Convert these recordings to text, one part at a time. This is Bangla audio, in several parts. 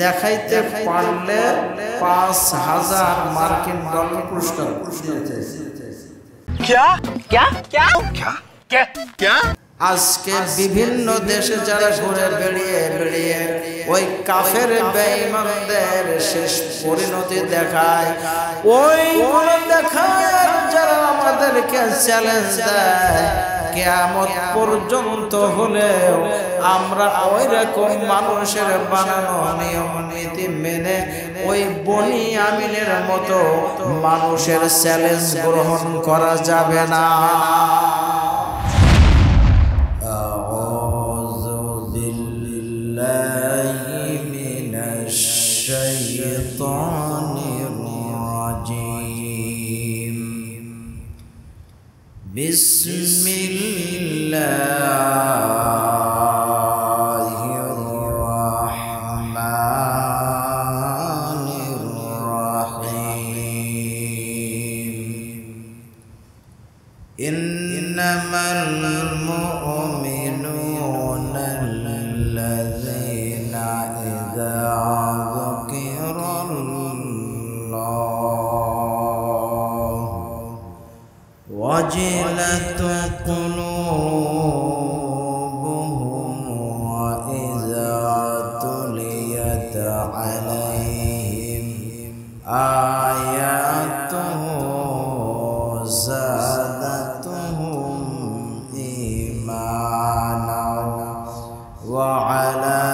দেখাইতে পারলে 5000 মার্কিন ডলার পুরস্কার দিয়েছে। আজকে বিভিন্ন দেশে যারা ঘুরে বেড়িয়ে ওই কাফের বেঈমানদের শেষ পরিণতি দেখায়, ওইগুলো দেখায় যারা আমাদেরকে চ্যালেঞ্জ দেয় কিয়ামত পর্যন্ত হলেও আমরা ওই রকম মানুষের বানানো নিয়ম নীতি মেনে ওই বনি আমিনের মতো মানুষের চ্যালেঞ্জ গ্রহণ করা যাবে না। বিসমিল্লাহির রহমানির রহিম। ইন্নামাল মুমিনুনা আল্লাযীনা ইযা وجلت قلوبهم وإذا تليت عليهم آياته زادتهم إيمانا وعلى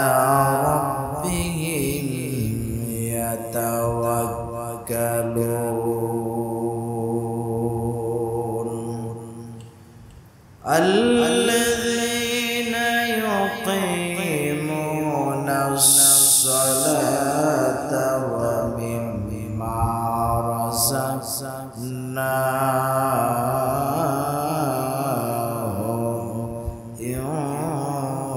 ربهم يتوكلون. الذين يقيمون الصلاة ومما رزقناهم ينفقون.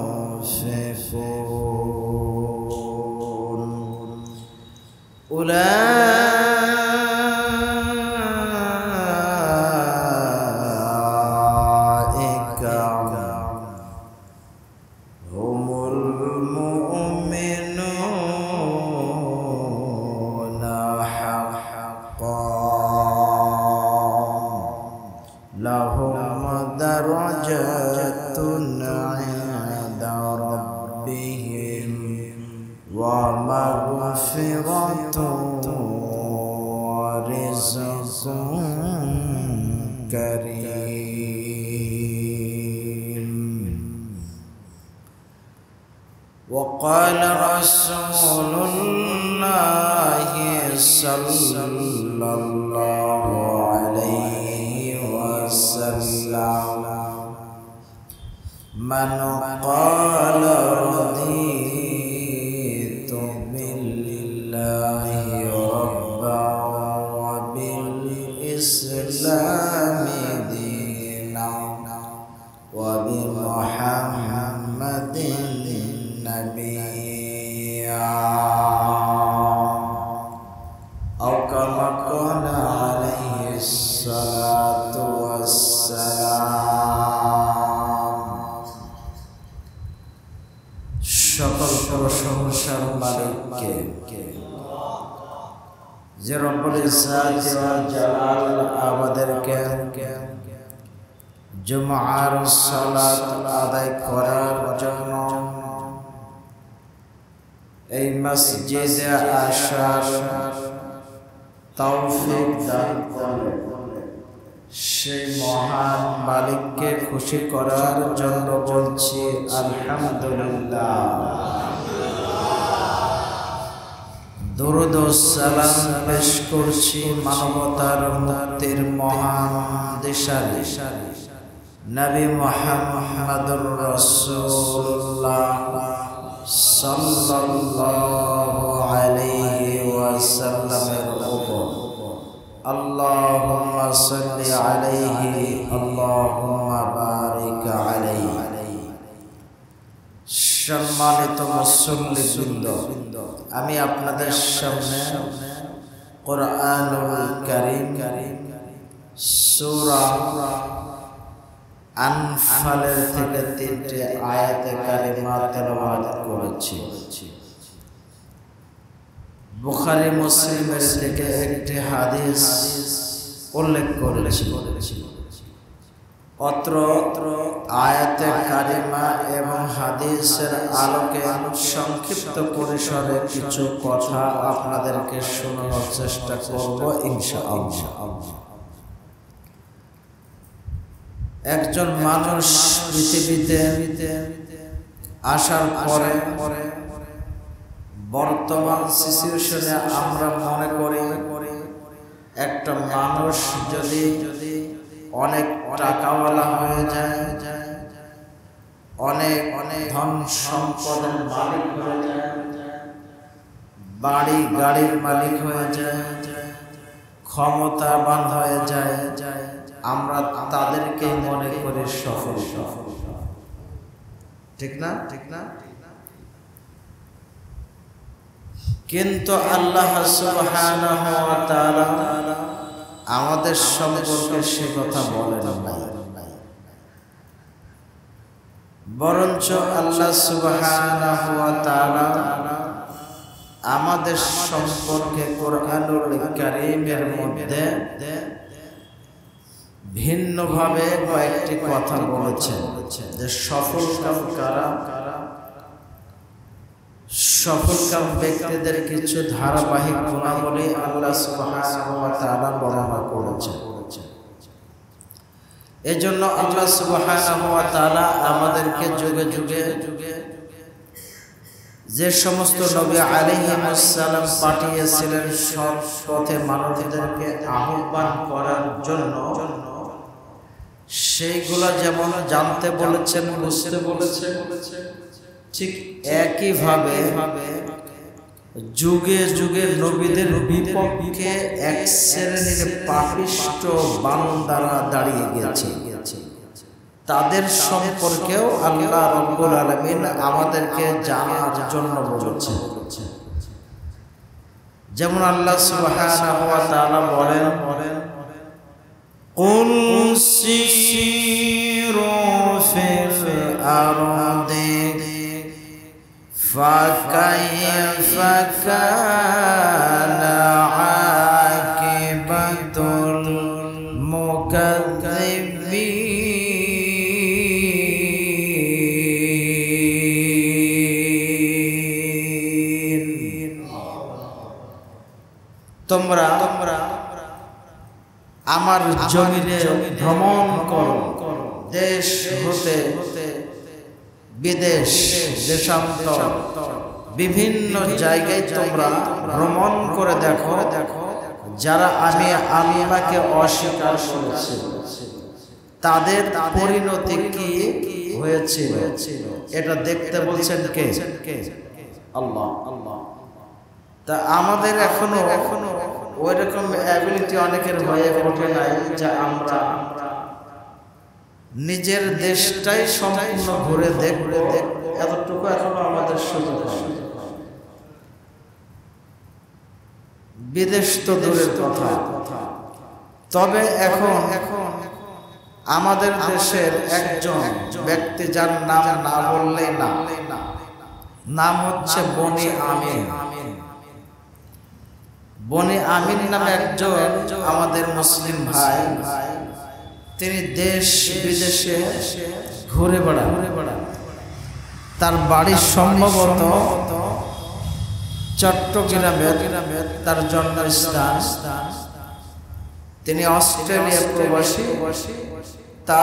لهم درجات عند ربهم ومغفرة ورزق كريم. وقال رسول الله صلى الله عليه وسلم من قال رضيت بالله ربا وبالإسلام دينا وبمحمد نبيا أو كما قال عليه الصلاة والسلام. সকল প্রশংসার মালিককে, যে রব্বুল ইজ্জত ওয়াল জালাল আমাদেরকে জুমআর সালাত আদায় করার জন্য এই মসজিদে আসার তৌফিক দান করলেন, সেই মহান মালিককে খুশি করার জন্য বলছি আলহামদুলিল্লাহ। দরুদ ও সালাম পেশ করছি মানবতার মুক্তির মহান দিশারি নবী মুহাম্মদুর রাসূলুল্লাহ সাল্লাল্লাহু আলাইহি ওয়াসাল্লামের উপর। আল্লাহুম্মা সাল্লি আলাইহি আল্লাহুম্মা বারিক আলাইহি। সম্মানিত মুসল্লিবৃন্দ, আমি আপনাদের সামনে কুরআনুল কারীম সূরা আনফালের থেকে 3টে আয়াতে কারিমা তেলাওয়াত করেছি। বুখারী মুসলিমের থেকে একটি হাদিস উল্লেখ করেছি। অত্র আয়াতে কারিমা এবং হাদিসের আলোকে সংক্ষিপ্ত পরিসরে কিছু কথা আপনাদেরকে শোনানোর চেষ্টা করব ইনশাআল্লাহ। একজন মানুষ পৃথিবীতে আসার পরে বর্তমান সিচুয়েশনে আমরা মনে করি একটা মানুষ যদি অনেক টাকাওয়ালা হয়ে যায়, অনেক ধন সম্পদের মালিক হয়ে যায়, বাড়ি গাড়ির মালিক হয়ে যায়, ক্ষমতাবান হয়ে যায়, আমরা তাদেরকে মনে করি সফল। ঠিক না? কিন্তু আল্লাহ সুবহানাহু ওয়া তাআলা আমাদের সম্পর্কে সে কথা বলেন নাই, বরঞ্চ আল্লাহ সুবহানাহু ওয়া তাআলা আমাদের সম্পর্কে কোরআনুল কারীমের মধ্যে ভিন্নভাবে কয়েকটি কথা বলেছেন যে সফলকাম কারা, সফলকাম ব্যক্তিদের কিছু ধারাবাহিক গুণাবলী আল্লাহ সুবহানাহু ওয়া তাআলা বর্ণনা করেছেন। এজন্য আল্লাহ সুবহানাহু ওয়া তাআলা আমাদেরকে যুগে যুগে যে সমস্ত নবী আলাইহিস সালাম পাঠিয়েছিলেন সৎ পথে মানুষদেরকে আহ্বান করার জন্য, সেইগুলা যেমন জানতে বলেছেন, বুঝতে বলেছেন, ঠিক একইভাবে যুগে যুগে নবীদের বিপক্ষে এক শ্রেণীর পাপিষ্ঠ বান্দারা দাঁড়িয়ে গেছে, তাদের সম্পর্কেও আল্লাহ রাব্বুল আলামিন আমাদেরকে জানার জন্য বলেছেন। যেমন আল্লাহ সুবহানাহু ওয়া তাআলা বলেন, কুল সিরু ফিল আরদি ফাকাইফা কানা আকিবাতুল মুকাজ্জিবিন। তোমরা আমার জমিনে ভ্রমণ করো, দেশ হতে বিদেশ, দেশান্তর, বিভিন্ন জায়গায় তোমরা ভ্রমণ করে দেখো যারা আমি আল্লাহকে অস্বীকার করেছে তাদের পরিণতি কি হয়েছিল, এটা দেখতে বলছেন কে? আল্লাহ। তা আমাদের এখনো ওইরকম অ্যাবিলিটি অনেকের হয়ে ওঠে নাই যে আমরা নিজের দেশটাই সম্পূর্ণ ঘুরে দেখবো, এতটুকু এখনো আমাদের সুযোগ হয়। বিদেশ তো দূরের কথা, তবে এখন আমাদের দেশের একজন ব্যক্তি যার নাম না বললেই না, নাম হচ্ছে বনি আমিন। বনি আমিন নামে একজন আমাদের মুসলিম ভাই, তিনি দেশ বিদেশে ঘুরে বেড়ান। তার বাড়ি সম্ভবত চট্টগ্রামে, তার জন্মস্থান। তিনি অস্ট্রেলিয়া প্রবাসী। তা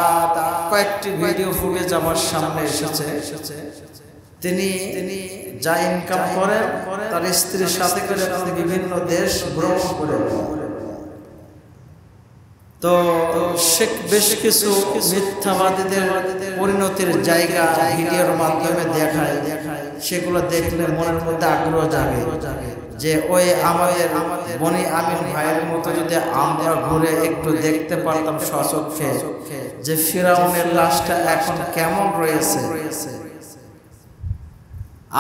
কয়েকটি ভিডিও ফুটেজ আমার সামনে এসেছে। তিনি যা ইনকাম করেন তার স্ত্রীর সাথে করে বিভিন্ন দেশ ভ্রমণ করে। তো বেশ কিছু মিথ্যাবাদীদের পরিণতির জায়গা ভিডিওর মাধ্যমে দেখায়, সেগুলো দেখলে মনের মধ্যে আগ্রহ জাগে যে ওই আমাদের বনি আমিন ভাইয়ের মতো যদি আমরা ঘুরে একটু দেখতে পারতাম স্বচক্ষে যে ফিরাউনের লাশটা এখন কেমন রয়েছে,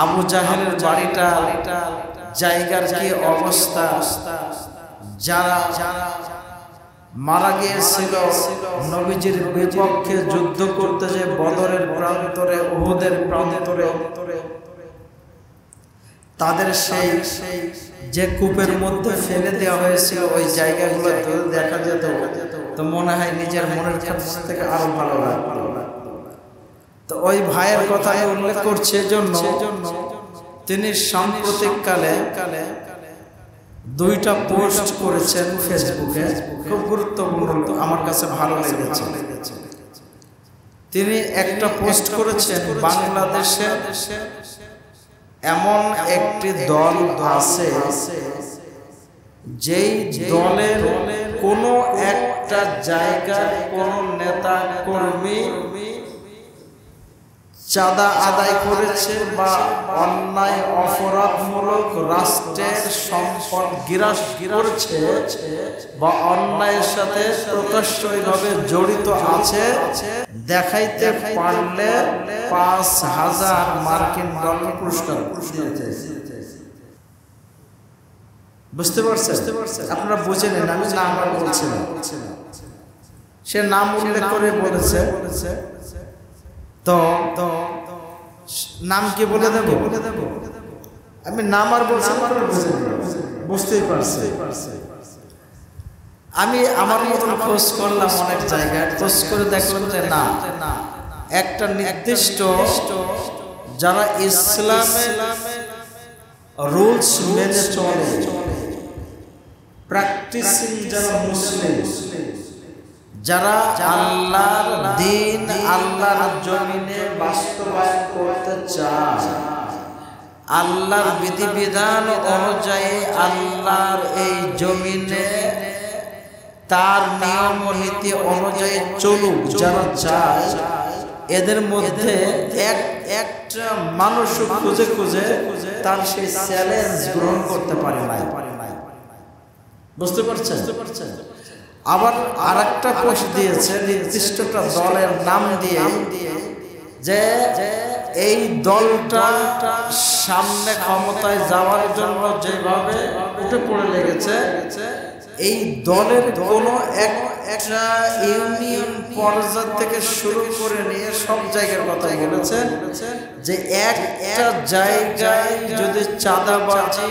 আবু জাহেলের বাড়িটা জায়গার কি অবস্থা, যারা মারা গিয়েছিল নবীজির বিপক্ষে যুদ্ধ করতে, যে বদরের প্রান্তরে, উহুদের প্রান্তরে, তাদের সেই যে কূপের মধ্যে ফেলে দেওয়া হয়েছিল ওই জায়গাগুলো দেখা যেত, তো মনে হয় নিজের মনের কাছ থেকে আরো ভালো লাগতো। তো ওই ভাইয়ের কথা উল্লেখ করছে জন্য তিনি সাম্প্রতিককালে দুইটা পোস্ট করেছেন ফেসবুকে, খুব গুরুত্বপূর্ণ, আমার কাছে ভালো লেগেছে। তিনি একটা পোস্ট করেছেন, বাংলাদেশে এমন একটি দল আছে যেই দলের কোনো একটা জায়গার কোন নেতা কর্মী চাঁদা আদায় করেছে বা অন্যায় অপরাধমূলক রাষ্ট্রের সম্পদ গ্রাস করেছে বা অন্যায়ের সাথে প্রকাশ্যভাবে জড়িত আছে, দেখাইতে পারলে ৫,০০০ মার্কিন ডলার পুরস্কার দিয়েছে। বুঝতে পারছেন? আপনারা বুঝে নেন, আমি নাম আর বলছি না। সে নাম উল্লেখ করে বলেছে, তো নাম কি বলে দেব? আমি নাম আর বলছি, বুঝতেই পারছি। আমি আমার মতন খোঁজ করলাম অনেক জায়গায়, খোঁজ করে দেখলাম যে না, একটা নির্দিষ্ট যারা ইসলামের রুলস মেনে চলে, প্র্যাকটিসিং যারা মুসলিম, যারা আল্লাহর দ্বীন আল্লাহর জমিনে বাস্তবায়ন করতে চায়, আল্লাহর বিধিবিধান অনুযায়ী আল্লাহর এই জমিনে তার নিয়ম নীতি অনুযায়ী চলুক যারা চায়, এদের মধ্যে একটা মানুষ খুঁজে খুঁজে তার সেই চ্যালেঞ্জ গ্রহণ করতে পারে না। বুঝতে পারছেন? আবার আরেকটা পোস্ট দিয়েছে নির্দিষ্টটা দলের নাম দিয়ে, যে এই দলটা সামনে ক্ষমতায় যাওয়ার জন্য যেভাবে উঠে পড়ে লেগেছে, এই দলের কোনো একটা ইউনিয়ন পর্যায় থেকে শুরু করে নিয়ে সব জায়গার কথা বলেছেন, যে একটা জায়গায় যদি চাঁদাবাজি,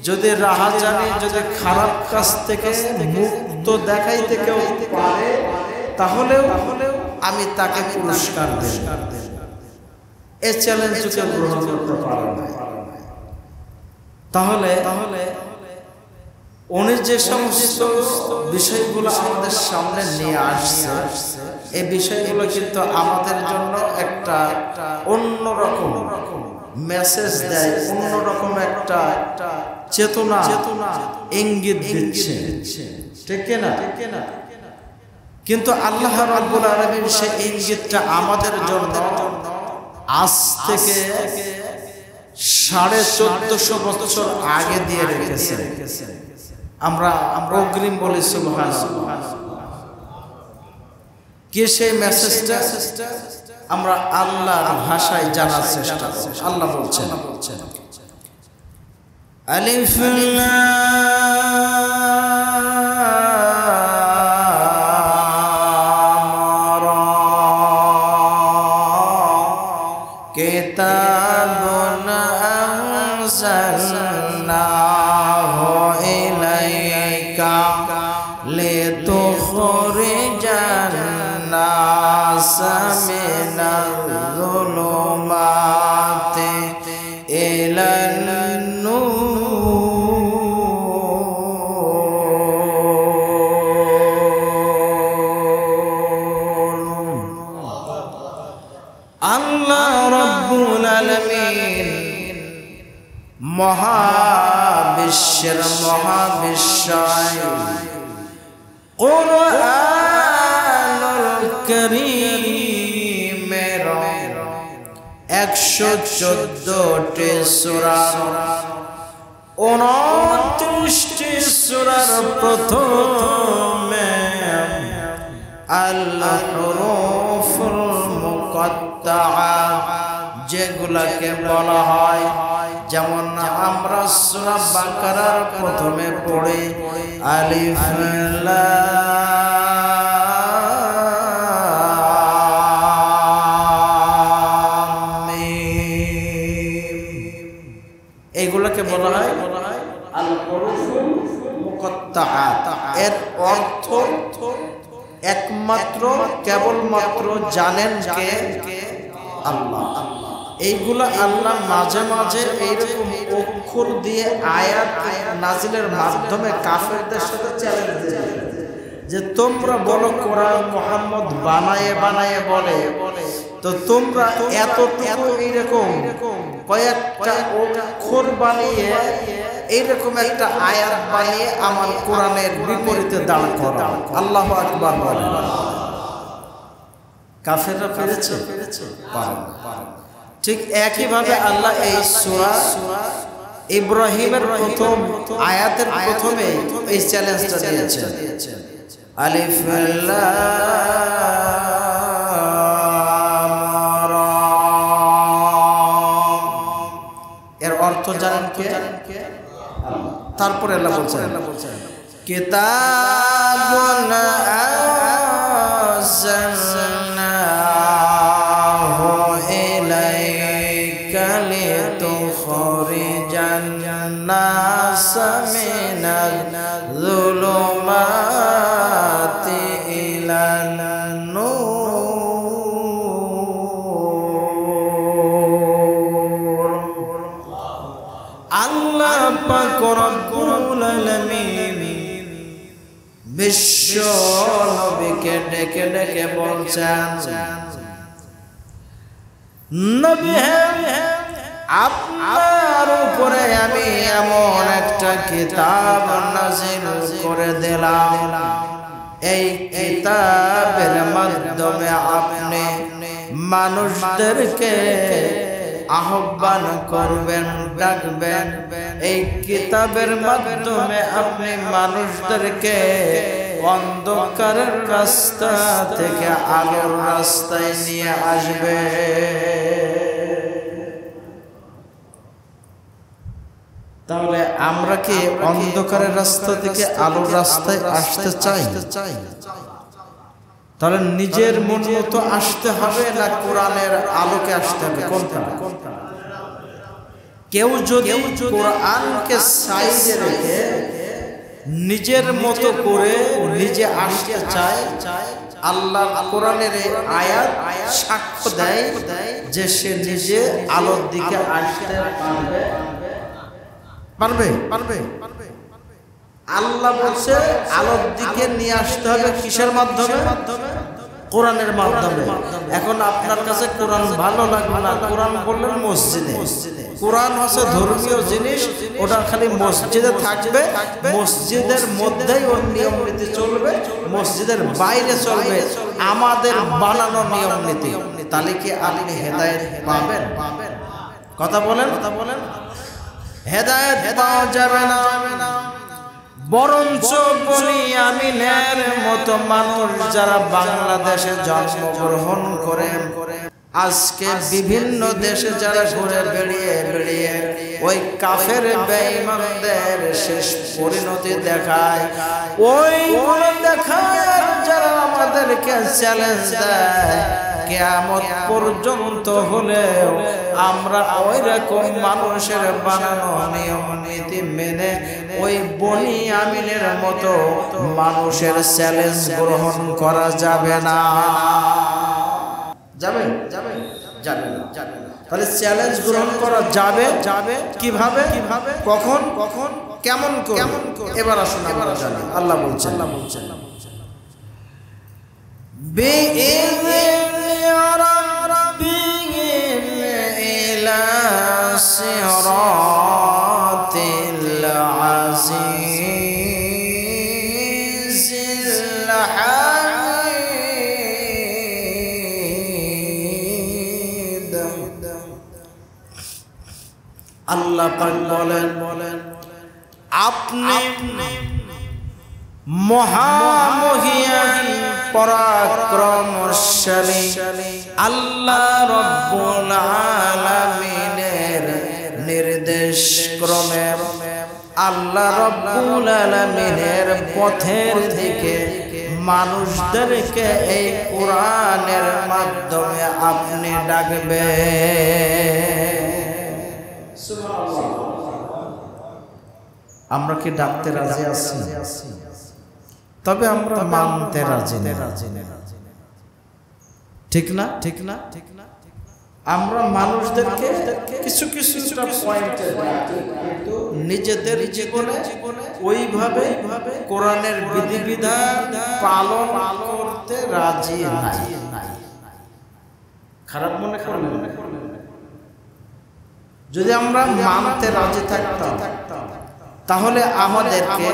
যদি রাহাজানি, যদি খারাপ কাজ থেকে মুক্ত দেখাইতে কেউ পারে, তাহলেও আমি তাকে পুরস্কার দেব। এই চ্যালেঞ্জ কেউ গ্রহণ করতে পারে না। তাহলে উনি যে সমস্ত বিষয়গুলো আমাদের সামনে নিয়ে আসছে, এই বিষয়গুলো কিন্তু আমাদের জন্য একটা অন্যরকম মেসেজ দেয়, অন্যরকম একটা চেতনা ইঙ্গিত দিচ্ছে, ঠিক না? কিন্তু আল্লাহ রাব্বুল আলামিন সেই ইঙ্গিতটা আমাদের জন্য আজ থেকে ১৪৫০ বছর আগে দিয়ে রেখেছে। আমরা অগ্রিম বলি সুবহানাল্লাহ। কি সেই মেসেজটা আমরা আল্লাহর ভাষায় জানার চেষ্টা করি। আল্লাহ বলছেন, আলিফ লাম রা কিতাবুন আনজালনাহু ইলাইকা লিতুখরিজান নাসা মিনাল যুলুমাতি ইলান আল্লাহ রাব্বুল আলামিন মহাবিশ্বের মহাবিশ্বয় কুরআনুল কারীমের ১১৪টি সূরার ২৯টি সূরার প্রথমে আল হুরুফুল মুকাত্তাআ যেগুলাকে বলা হয়, যেমন আমরা সূরা বাকারার প্রথমে পড়ি আলিফ লাম মিম, এইগুলোকে বলা হয় আল হুরুফুল মুকাত্তাআত। এর অর্থ একমাত্র কেবলমাত্র জানেন কে? আল্লাহ। এইগুলো আল্লাহ মাঝে মাঝে এইরকম অক্ষর দিয়ে আয়াত নাজিলের মাধ্যমে কাফেরদের সাথে চ্যালেঞ্জ দেয় যে তোমরা বলো কোরআন মুহাম্মদ বানায়ে বানায়ে বলে, তো তোমরা এতটুকু এইরকম কয়েকটা অক্ষর বানিয়ে এইরকম একটা আয়াত বানিয়ে আমার কোরআনের বিপরীতে দাঁড় করা। আল্লাহু আকবার বলে। কাফেররা পেরেছে? ঠিক একইভাবে আল্লাহ এই সূরা ইব্রাহিমের প্রথম আয়াতের প্রথমে এই চ্যালেঞ্জটা দিয়েছেন, আলিফ লাম রা। এর অর্থ জানেন কে? তারপরে আল্লাহ বলছেন কিতাবুন আনজালনাহু ইলাইকা লিতুখরিজান নাসা মিনাল যুলুমাতি ইলান নূর। আল্লাহ পাক রব্বুল আলামিন বিশ্ব নবীকে ডেকে ডেকে বলছেন, নবী আপনার উপরে আমি এমন একটা কিতাব নাযিল করে দিলাম, এই কিতাবের মাধ্যমে আপনি মানুষদেরকে আহ্বান করবেন, ডাকবেন। এই কিতাবের মাধ্যমে আপনি মানুষদেরকে অন্ধকারের রাস্তা থেকে আলোর রাস্তায় নিয়ে আসবে। তাহলে আমরা কি অন্ধকারের রাস্তা থেকে আলোর রাস্তায় আসতে চাই? তাহলে নিজের মন মতো আসতে হবে না কোরআনের আলোকে আসতে হবে? কোনটা? কেউ যদি কোরআনকে সাইডে রেখে নিজের মতো করে নিজে আসতে চায়, আল্লাহ কোরআনের এই আয়াত সাক্ষ্য দেয় যে সে নিজে আলোর দিকে আসতে পারবে। আল্লাহ বলছে আলোর দিকে নিয়ে আসতে হবে কিসের মাধ্যমে? কোরআনের মাধ্যমে। এখন আপনার কাছে কোরআন ভালো লাগবে না, কোরআন বললেন মসজিদে। কোরআন হচ্ছে ধর্মীয় জিনিস, ওটা খালি মসজিদে থাকবে, মসজিদের মধ্যেই ওর নিয়ম নীতি চলবে, মসজিদের বাইরে চলবে আমাদের বানানো নিয়ম নীতি। তাহলে কি আপনি হেদায়েত পাবেন? কথা বলেন। হেদায়েত পাওয়া যাবে না। বরঞ্চ বলি আমিনের মতো মানুষ যারা বাংলাদেশে জন্মগ্রহণ করে আজকে বিভিন্ন দেশে যারা ঘুরে বেড়িয়ে ওই কাফের বেঈমানদের শেষ পরিণতি দেখায়, ওইগুলো দেখায় যারা আমাদেরকে চ্যালেঞ্জ দেয়, কিয়ামত পর্যন্ত হলেও আমরা ওই রকম মানুষের বানানো নিয়ম নীতি মেনে ওই বনি আমিনের মতো মানুষের চ্যালেঞ্জ গ্রহণ করা যাবে না। যাবে না। তাহলে চ্যালেঞ্জ গ্রহণ করা যাবে কিভাবে, কখন, কেমন করে? এবার আসুন আমরা জানি। আল্লাহ বলছেন সিরাতিল আজিজিল হামিদ। আল্লাহ পাক বলেন আপনি মহামহিয়ান পরাক্রমশালী আল্লাহ রব্বুল আলামিনের নির্দেশ ক্রমে আল্লাহ রব্বুল আলামিনের পথের দিকে মানুষদেরকে এই কোরআনের মাধ্যমে আপনি ডাকবেন। সুবহানাল্লাহ। আমরা কি ডাকতে রাজি আছি? তবে আমরা মানতে রাজি না। ঠিক না? ঠিক না? ঠিক না? আমরা মানুষদেরকে কিছু কিছুটা পয়েন্টে নিজেদের জীবনে ওইভাবে কোরআনের বিধিবিধান পালন করতে রাজি নাই। খারাপ মনে করবেন না। যদি আমরা মানতে রাজি থাকতাম তাহলে আমাদেরকে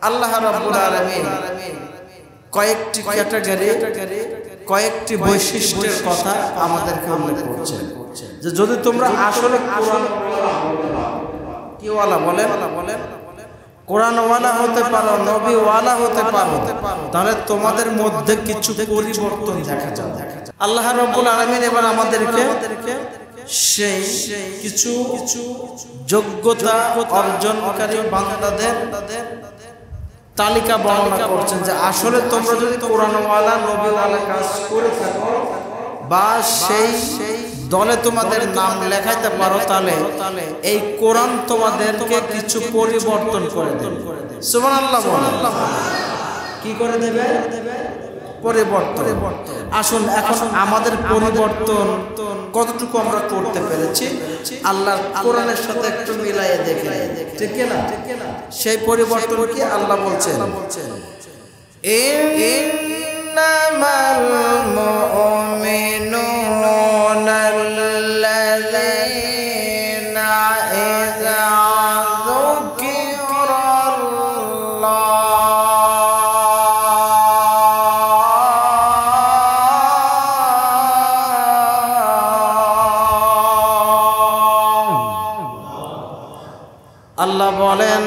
আল্লাহ রাব্বুল আলামিন কয়েকটি ক্যাটাগরি কয়েকটি বৈশিষ্ট্যের কথা আমাদেরকে উল্লেখ করছেন যে যদি তোমরা আসলে কোরআনওয়ালা বলেন কোরআনওয়ালা হতে পারো, নবীওয়ালা হতে পারো, তাহলে তোমাদের মধ্যে কিছু পরিবর্তন দেখা যাবে। আল্লাহ রাব্বুল আলামিন এবার আমাদেরকে সেই কিছু যোগ্যতা অর্জনকারী বান্দাদের তালিকা বর্ণনা করছেন যে আসলে তোমরা যদি কোরআনওয়ালা নবীওয়ালা কাজ করে থাকো বা সেই দলে তোমাদের নাম লেখাইতে পারো তাহলে এই কোরআন তোমাদেরকে কিছু পরিবর্তন করে দেবে। সুবহানাল্লাহ। কি করে দেবে? পরিবর্তন। আসুন এখন আমাদের পরিবর্তন কতটুকু আমরা করতে পেরেছি আল্লাহর কোরআনের সাথে একটু মিলাইয়ে দেখে, ঠিক না? সেই পরিবর্তন কি আল্লাহ বলছেন, ইন্নামাল মুমিনুনা আল্লাযীনা ইযা আল্লাহ বলেন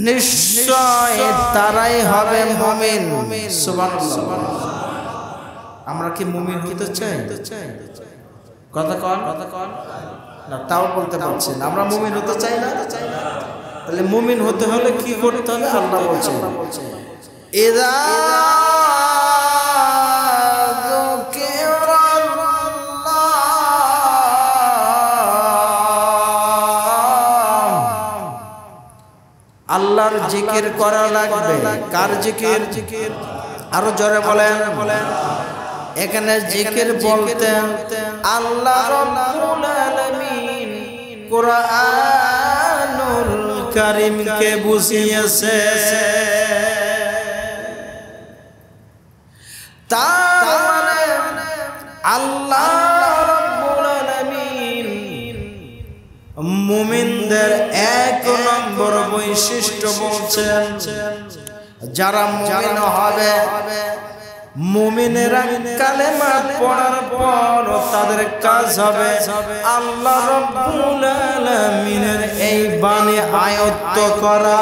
নিশ্চয় তারাই হবে মুমিন। সুবহানাল্লাহ। আমরা কি মুমিন হতে চাই? কথা কন না, তাও বলতে পারছেন আমরা মুমিন হতে চাই না। তাহলে মুমিন হতে হলে কি করতে হবে? আল্লাহ বলছেন ইযা আল্লাহর জিকির করা লাগবে। কার জিকির? আরো জোরে বলেন। এখানে জিকির বলতে আল্লাহ রাব্বুল আলামিন কোরআনুল কারীমকে বুঝিয়েছে। তার মানে আল্লাহ রাব্বুল আলামিন মুমিনদের এক নম্বর বৈশিষ্ট্য বলছেন যারা মুমিন হবে, মুমিনেরা কালেমা পড়ার পর তাদের কাজ হবে আল্লাহ রাব্বুল আলামিনের এই বাণী আয়ত্ত করা।